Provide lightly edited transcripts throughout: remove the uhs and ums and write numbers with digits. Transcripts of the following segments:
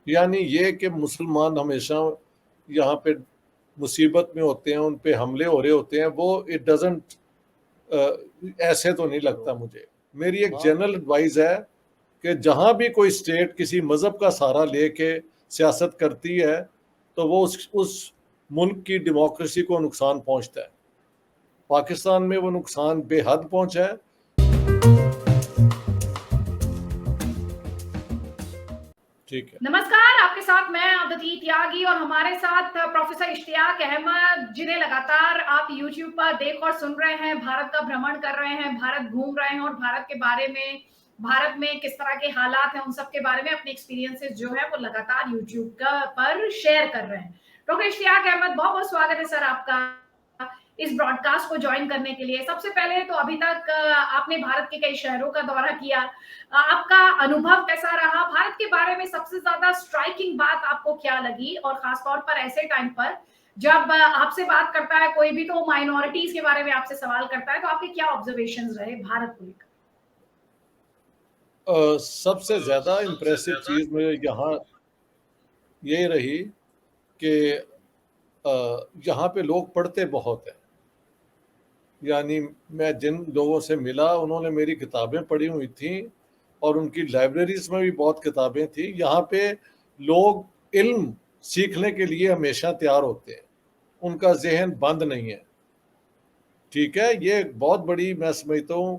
यानी ये कि मुसलमान हमेशा यहाँ पे मुसीबत में होते हैं, उन पे हमले हो रहे होते हैं, वो इट डजंट ऐसे तो नहीं लगता मुझे। मेरी एक जनरल एडवाइस है कि जहां भी कोई स्टेट किसी मजहब का सहारा लेके सियासत करती है तो वो उस मुल्क की डेमोक्रेसी को नुकसान पहुंचता है। पाकिस्तान में वो नुकसान बेहद पहुंचा है। ठीक है। नमस्कार, आपके साथ मैं अदिति त्यागी और हमारे साथ प्रोफेसर इश्तियाक अहमद, जिन्हें लगातार आप YouTube पर देख और सुन रहे हैं, भारत का भ्रमण कर रहे हैं, भारत घूम रहे हैं और भारत के बारे में, भारत में किस तरह के हालात हैं, उन सब के बारे में अपने एक्सपीरियंसेस जो है वो लगातार YouTube पर शेयर कर रहे हैं। डॉक्टर इश्तियाक अहमद, बहुत बहुत स्वागत है सर आपका इस ब्रॉडकास्ट को ज्वाइन करने के लिए। सबसे पहले तो अभी तक आपने भारत के कई शहरों का दौरा किया, आपका अनुभव कैसा रहा? भारत के बारे में सबसे ज्यादा स्ट्राइकिंग बात आपको क्या लगी? और खासतौर पर ऐसे टाइम पर जब आपसे बात करता है कोई भी, तो माइनॉरिटीज के बारे में आपसे सवाल करता है, तो आपके क्या ऑब्जर्वेशंस रहे भारत को लेकर? सबसे ज्यादा इम्प्रेसिव चीज मुझे यहाँ ये रही कि यहाँ पे लोग पढ़ते बहुत हैं। यानी मैं जिन लोगों से मिला उन्होंने मेरी किताबें पढ़ी हुई थी और उनकी लाइब्रेरीज में भी बहुत किताबें थी। यहाँ पे लोग इल्म सीखने के लिए हमेशा तैयार होते हैं, उनका जहन बंद नहीं है। ठीक है, ये एक बहुत बड़ी मैं समझता हूँ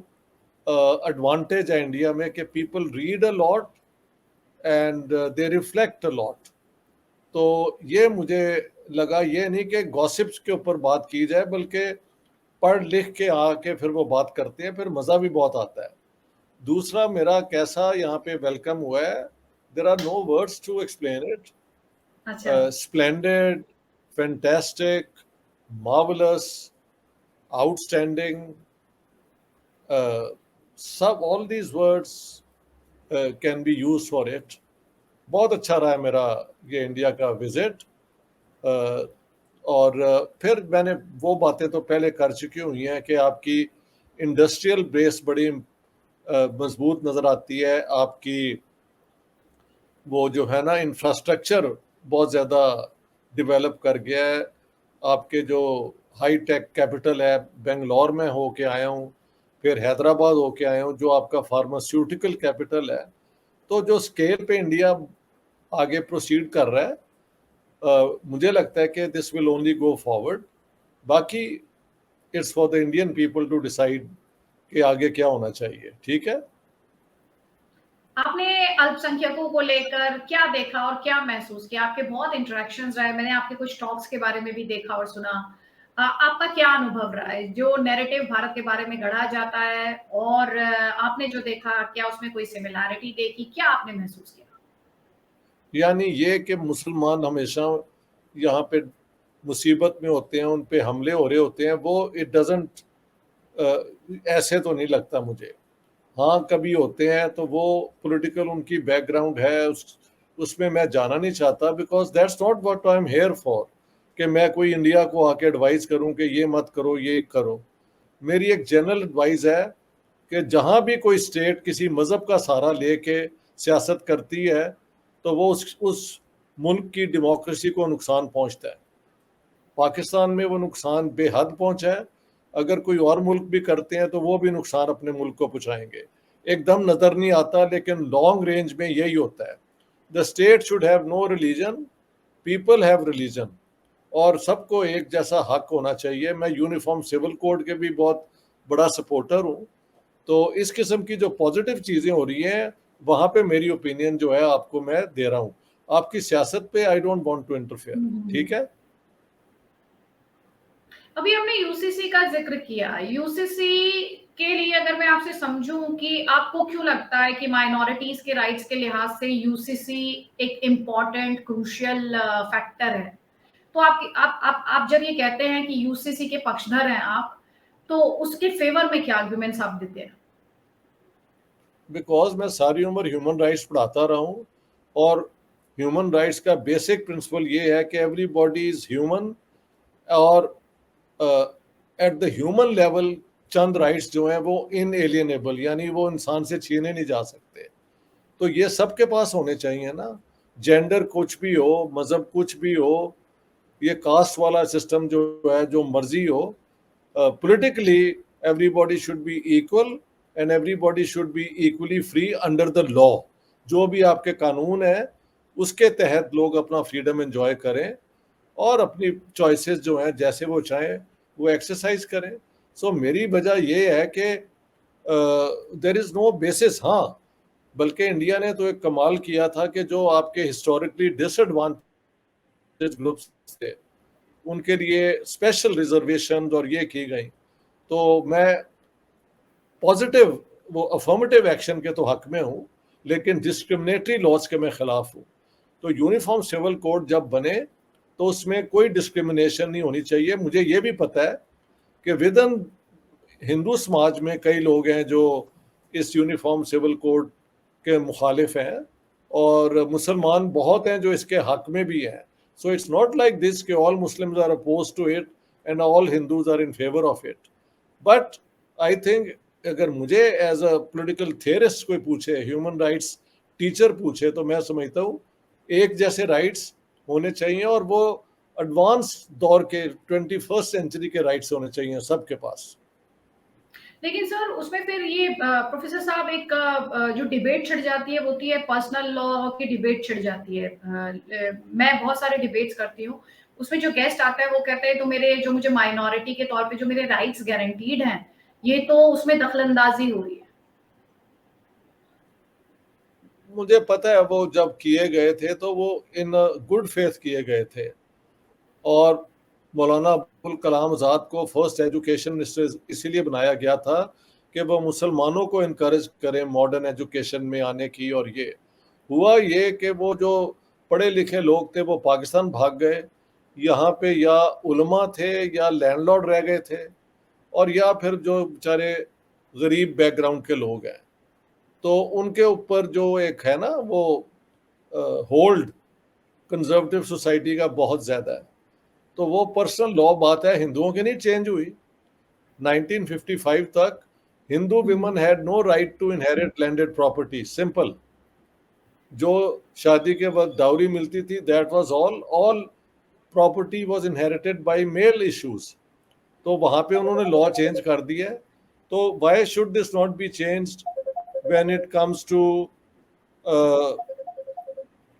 एडवांटेज है इंडिया में कि people read a lot and they reflect a lot. तो ये मुझे लगा, ये नहीं कि गॉसिप्स के ऊपर बात की जाए, बल्कि पढ़ लिख के आके फिर वो बात करते हैं, फिर मज़ा भी बहुत आता है। दूसरा, मेरा कैसा यहाँ पे वेलकम हुआ है, there are no words to explain it. अच्छा। स्प्लेंडेड, फैंटास्टिक, मार्वलस, आउटस्टैंडिंग, सब all these words can be use for it. बहुत अच्छा रहा है मेरा ये इंडिया का विजिट। और फिर मैंने वो बातें तो पहले कर चुकी हुई हैं कि आपकी इंडस्ट्रियल बेस बड़ी मजबूत नज़र आती है। आपकी वो जो है ना इंफ्रास्ट्रक्चर बहुत ज़्यादा डेवलप कर गया है। आपके जो हाई टेक कैपिटल है, बेंगलोर में हो के आया हूँ, फिर हैदराबाद हो के आया हूँ जो आपका फार्मास्यूटिकल कैपिटल है। तो जो स्केल पे इंडिया आगे प्रोसीड कर रहा है, मुझे लगता है कि this will only go forward. बाकी it's for the Indian people to decide कि आगे क्या होना चाहिए। ठीक है। आपने अल्पसंख्यकों को लेकर क्या देखा और क्या महसूस किया? आपके बहुत इंटरेक्शंस रहे, मैंने आपके कुछ टॉक्स के बारे में भी देखा और सुना। आपका क्या अनुभव रहा है? जो नैरेटिव भारत के बारे में गढ़ा जाता है और आपने जो देखा, क्या उसमें कोई सिमिलैरिटी देखी? क्या आपने महसूस किया? यानी ये कि मुसलमान हमेशा यहाँ पे मुसीबत में होते हैं, उन पे हमले हो रहे होते हैं, वो इट डजंट ऐसे तो नहीं लगता मुझे। हाँ, कभी होते हैं तो वो पॉलिटिकल उनकी बैकग्राउंड है, उसमें मैं जाना नहीं चाहता, because that's not what I am here for कि मैं कोई इंडिया को आके एडवाइस करूं कि ये मत करो, ये करो। मेरी एक जनरल एडवाइस है कि जहां भी कोई स्टेट किसी मजहब का सहारा लेके सियासत करती है तो वो उस मुल्क की डेमोक्रेसी को नुकसान पहुंचता है। पाकिस्तान में वो नुकसान बेहद पहुंचा है। अगर कोई और मुल्क भी करते हैं तो वो भी नुकसान अपने मुल्क को पहुंचाएंगे। एकदम नजर नहीं आता, लेकिन लॉन्ग रेंज में यही होता है। The state should have no religion, people have religion, और सबको एक जैसा हक होना चाहिए। मैं यूनिफॉर्म सिविल कोड के भी बहुत बड़ा सपोर्टर हूँ। तो इस किस्म की जो पॉजिटिव चीजें हो रही हैं, वहां पे मेरी ओपिनियन जो है आपको मैं दे रहा हूँ। आपकी सियासत पे I don't want to interfere. ठीक है। अभी हमने यूसीसी का जिक्र किया। यूसीसी के लिए अगर मैं आपसे समझूं कि आपको क्यों लगता है कि माइनॉरिटीज के राइट्स के लिहाज से यूसीसी एक इम्पॉर्टेंट क्रूशियल फैक्टर है, तो आप जब ये कहते हैं कि यूसीसी के पक्षधर हैं आप, तो उसके फेवर में क्या आर्गुमेंट्स आप देते हैं? बिकॉज मैं सारी उम्र ह्यूमन राइट्स पढ़ाता रहा हूँ, और ह्यूमन राइट्स का बेसिक प्रिंसिपल ये है कि एवरीबॉडी इज ह्यूमन, और at the human level Chand rights जो हैं वो इनएलियनेबल, यानी वो इंसान से छीने नहीं जा सकते। तो ये सबके पास होने चाहिए ना। जेंडर कुछ भी हो, मजहब कुछ भी हो, ये कास्ट वाला सिस्टम जो है, जो मर्जी हो, politically everybody should be equal and everybody should be equally free under the law. जो भी आपके कानून है उसके तहत लोग अपना फ्रीडम एंजॉय करें और अपनी चॉइसेस जो हैं जैसे वो चाहें वो एक्सरसाइज करें. सो मेरी वजह ये है कि देर इज़ नो बेसिस. हाँ, बल्कि इंडिया ने तो एक कमाल किया था कि जो आपके हिस्टोरिकली डिसएडवांटेज ग्रुप्स थे उनके लिए स्पेशल रिजर्वेशन और ये की गई. तो मैं पॉजिटिव वो अफर्मेटिव एक्शन के तो हक में हूँ, लेकिन डिस्क्रिमिनेटरी लॉज के मैं खिलाफ हूँ. तो यूनिफॉर्म सिविल कोड जब बने तो उसमें कोई डिस्क्रिमिनेशन नहीं होनी चाहिए. मुझे ये भी पता है कि विद इन हिंदू समाज में कई लोग हैं जो इस यूनिफॉर्म सिविल कोड के मुखालिफ हैं और मुसलमान बहुत हैं जो इसके हक में भी हैं. So it's not like this कि all Muslims are oppose to it and all Hindus are in favour of it. But I think अगर मुझे एज अ पॉलिटिकल थियरिस्ट कोई पूछे, ह्यूमन राइट्स टीचर पूछे, तो मैं समझता हूँ एक जैसे राइट्स होने चाहिए और वो एडवांस दौर के 21st सेंचुरी के राइट्स होने चाहिए सबके पास. लेकिन सर उसमें फिर ये प्रोफेसर साहब एक जो डिबेट छिड़ जाती है वो होती है पर्सनल लॉ की डिबेट छिड़ जाती है. मैं बहुत सारे डिबेट्स करती हूँ, उसमें जो गेस्ट आता है वो कहते हैं तो मेरे जो मुझे माइनॉरिटी के तौर पे जो मेरे राइट्स गारंटीड हैं ये तो उसमें दखलंदाजी हो रही है. मुझे पता है वो जब किए गए थे तो वो इन गुड फेथ किए गए थे और मौलाना अब्दुल कलाम आज़ाद को फर्स्ट एजुकेशन मिनिस्टर इसीलिए बनाया गया था कि वो मुसलमानों को इनकरेज करें मॉडर्न एजुकेशन में आने की. और ये हुआ ये कि वो जो पढ़े लिखे लोग थे वो पाकिस्तान भाग गए. यहाँ पे या उलमा थे या लैंडलॉर्ड रह गए थे और या फिर जो बेचारे गरीब बैकग्राउंड के लोग हैं तो उनके ऊपर जो एक है ना वो होल्ड कंजर्वेटिव सोसाइटी का बहुत ज़्यादा है. तो वो पर्सनल लॉ बात है, हिंदुओं की नहीं चेंज हुई. 1955 तक Hindu women had no right to inherit landed property. Simple. जो शादी के वक्त डाउरी मिलती थी that was all property was inherited by male issues. तो वहां पे उन्होंने लॉ चेंज कर दिया है. तो why should this not be changed when it comes to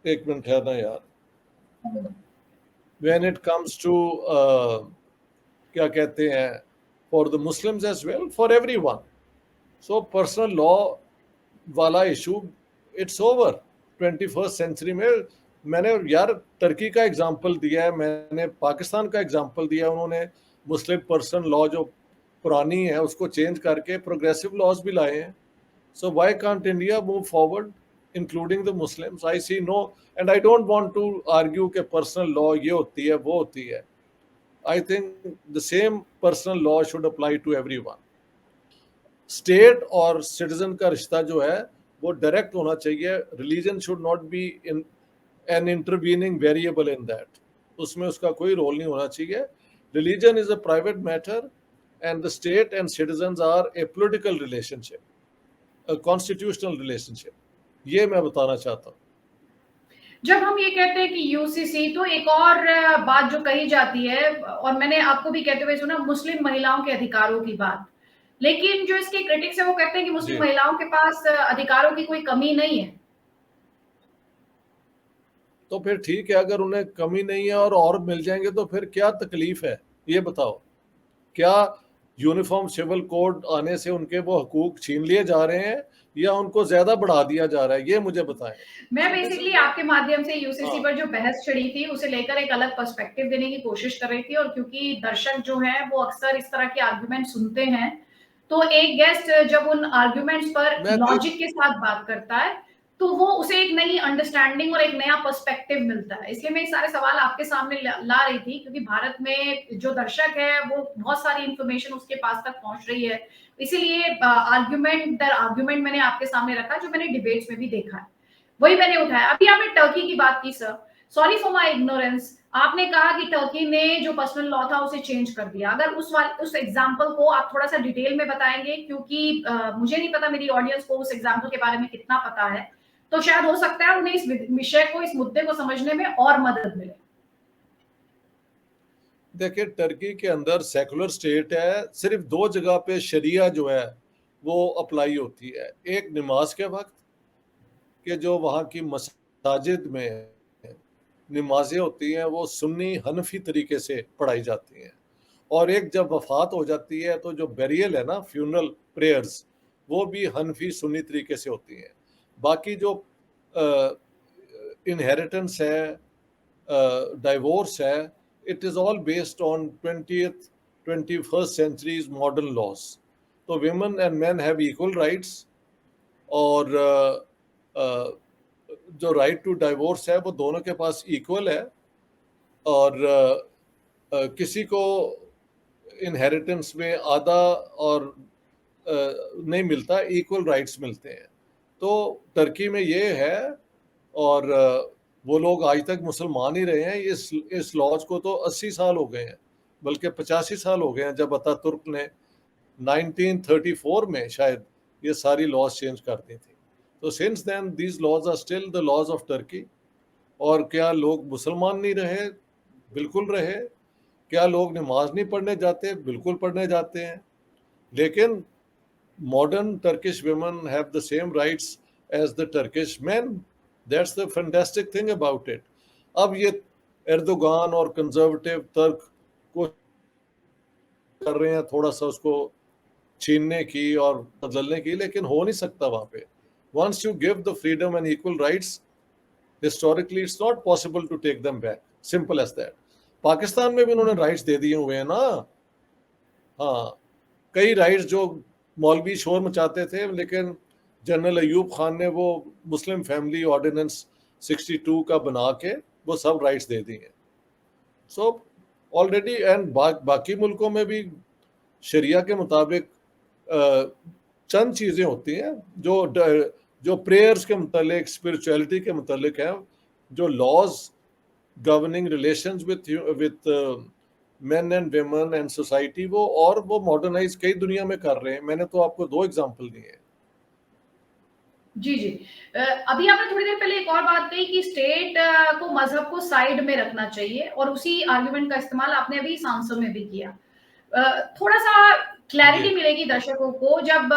एक मिनट है ना यार, when it comes to क्या कहते हैं for the Muslims as well, for everyone. So personal law वाला issue it's over 21st century में. मैंने यार टर्की का एग्जांपल दिया है, मैंने पाकिस्तान का एग्जांपल दिया है. उन्होंने मुस्लिम पर्सन लॉ जो पुरानी है उसको चेंज करके प्रोग्रेसिव लॉज भी लाए हैं. So why can't India move forward, including the Muslims? I see no, and I don't want to argue कि personal law ये होती है वो होती है. I think the same personal law should apply to everyone. State और citizen का रिश्ता जो है वो direct होना चाहिए. Religion should not be in an intervening variable in that. उसमें उसका कोई रोल नहीं होना चाहिए. Religion is a private matter, and the state and citizens are a political relationship. Constitutional relationship. ये मैं बताना चाहता हूँ. जब हम ये कहते हैं कि यूसीसी तो एक और बात जो कही जाती है और मैंने आपको भी कहते हुए सुना मुस्लिम महिलाओं के अधिकारों की बात. लेकिन जो इसके क्रिटिक्स है वो कहते हैं कि मुस्लिम जी. महिलाओं के पास अधिकारों की कोई कमी नहीं है. तो फिर ठीक है, अगर उन्हें कमी नहीं है और मिल जाएंगे तो फिर क्या तकलीफ है ये बताओ. क्या यूनिफॉर्म सिविल कोड आने से उनके वो हकूक छीन लिए जा रहे हैं या उनको ज्यादा बढ़ा दिया जा रहा है, ये मुझे बताएं. मैं बेसिकली आपके माध्यम से यूसीसी हाँ. पर जो बहस छिड़ी थी उसे लेकर एक अलग पर्सपेक्टिव देने की कोशिश कर रही थी और क्योंकि दर्शक जो हैं वो अक्सर इस तरह के आर्गुमेंट सुनते हैं तो एक गेस्ट जब उन आर्गुमेंट्स पर मैं तो लॉजिक के साथ बात करता है तो वो उसे एक नई अंडरस्टैंडिंग और एक नया पर्सपेक्टिव मिलता है. इसलिए मैं ये सारे सवाल आपके सामने ला रही थी क्योंकि भारत में जो दर्शक है वो बहुत सारी इंफॉर्मेशन उसके पास तक पहुंच रही है. इसीलिए आर्गुमेंट दर आर्गुमेंट मैंने आपके सामने रखा जो मैंने डिबेट्स में भी देखा है वही मैंने उठाया. अभी आपने टर्की की बात की sir, sorry for my ignorance. आपने कहा कि टर्की ने जो पर्सनल लॉ था उसे चेंज कर दिया. अगर उस एग्जांपल को आप थोड़ा सा डिटेल में बताएंगे क्योंकि मुझे नहीं पता मेरी ऑडियंस को उस एग्जांपल के बारे में कितना पता है. तो शायद हो सकता है उन्हें इस विषय को, इस मुद्दे को समझने में और मदद मिले। देखिए, टर्की के अंदर सेकुलर स्टेट है, सिर्फ 2 जगह पे शरिया जो है वो अप्लाई होती है। एक नमाज के वक्त कि जो वहाँ की मसाजिद में नमाजें होती हैं वो सुन्नी हनफी तरीके से पढ़ाई जाती हैं, और एक जब वफात हो जाती है तो जो बेरियल है ना, फ्यूनरल प्रेयर्स, वो भी हनफी सुन्नी तरीके से होती हैं। बाकी जो इनहेरिटेंस है, डाइवोर्स है, it is all based on 21st century's modern laws. तो women and man have equal rights, और जो राइट टू डाइवोर्स है वो दोनों के पास इक्वल है, और किसी को इनहेरिटेंस में आधा और नहीं मिलता, इक्वल राइट्स मिलते हैं। तो टर्की में ये है, और वो लोग आज तक मुसलमान ही रहे हैं। इस लॉज को तो 80 साल हो गए हैं, बल्कि 85 साल हो गए हैं, जब अतातुर्क ने 1934 में शायद ये सारी लॉज चेंज कर दी थी। तो since then these laws are still the laws of Turkey. और क्या लोग मुसलमान नहीं रहे? बिल्कुल रहे। क्या लोग नमाज नहीं पढ़ने जाते? बिल्कुल पढ़ने जाते हैं। लेकिन modern Turkish women have the same rights as the Turkish men. That's the fantastic thing about it. अब ये एर्दोगान और कंजर्वेटिव तर्क को कर रहे हैं थोड़ा सा उसको छीनने की और बदलने की, लेकिन हो नहीं सकता वहां पे। Once you give the freedom and equal rights, historically it's not possible to take them back. Simple as that. Pakistan में भी उन्होंने राइट्स दे दिए हुए हैं ना। हाँ, कई राइट्स जो मौलवी शोर मचाते थे, लेकिन जनरल अयूब खान ने वो मुस्लिम फैमिली ऑर्डिनेंस 62 का बना के वो सब राइट्स दे दिए। सो ऑलरेडी, एंड बाकी मुल्कों में भी शरिया के मुताबिक चंद चीज़ें होती हैं जो प्रेयर्स के मुतालिक, स्पिरिचुअलिटी के मुतालिक हैं, जो laws governing relations with men and women and society, वो मॉडर्नाइज कई दुनिया में कर रहे हैं। मैंने तो आपको 2 एग्जांपल दिए हैं। जी, जी। अभी आपने थोड़ी देर पहले एक और बात कही कि स्टेट को, मज़हब को साइड में रखना चाहिए, और उसी आर्गुमेंट का इस्तेमाल आपने अभी सांसद में भी किया। थोड़ा-सा क्लैरिटी मिलेगी दर्शकों को जब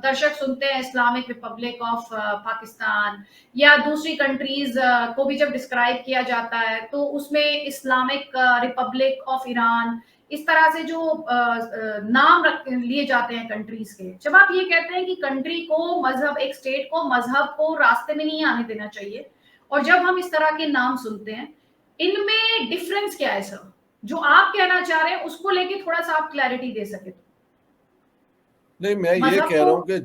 दर्शक सुनते हैं इस्लामिक रिपब्लिक ऑफ पाकिस्तान या दूसरी कंट्रीज को भी जब डिस्क्राइब किया जाता है, तो उसमें इस्लामिक रिपब्लिक ऑफ ईरान, इस तरह से जो नाम लिए जाते हैं कंट्रीज के। जब आप ये कहते हैं कि कंट्री को, मजहब, एक स्टेट को मजहब को रास्ते में नहीं आने देना चाहिए, और जब हम इस तरह के नाम सुनते हैं, इनमें डिफरेंस क्या है सर? जो आप कहना चाह रहे हैं उसको लेके थोड़ा सा आप क्लैरिटी दे सके तो। नहीं, मैं ये कह रहा हूँ कि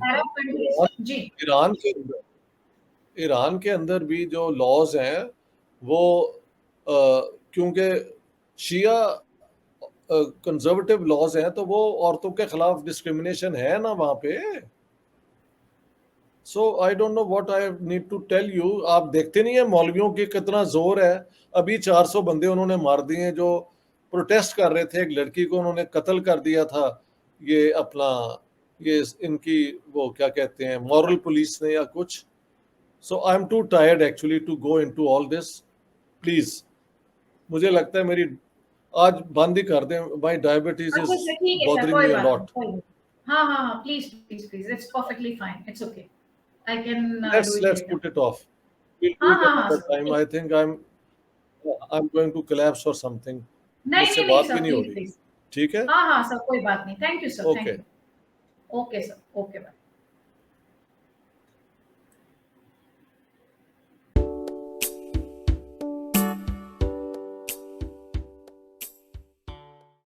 जी, ईरान के अंदर भी जो लॉज हैं वो क्योंकि शिया कंजर्वेटिव लॉज हैं, तो वो औरतों के खिलाफ डिस्क्रिमिनेशन है ना वहां पे। So I don't know what I need to tell you. आप देखते नहीं है मौलवियों की कितना जोर है। अभी 400 बंदे उन्होंने मार दिए हैं जो प्रोटेस्ट कर रहे थे। एक लड़की को उन्होंने कत्ल कर दिया था, ये अपना, ये इनकी वो क्या कहते हैं, मॉरल पुलिस ने या कुछ। So I am too tired actually to go into all this. Please, मुझे लगता है मेरी आज बंद ही कर दें। My diabetes is bothering me a lot. हाँ हाँ हाँ, please please please, it's perfectly fine, it's okay, I can let's put it off. We'll do it another time. I think I'm going to collapse or something. मुझसे बात भी नहीं हो रही। ठीक है? हाँ हाँ सर, कोई बात नहीं। Thank you sir, thank okay. You. Okay sir, okay bye.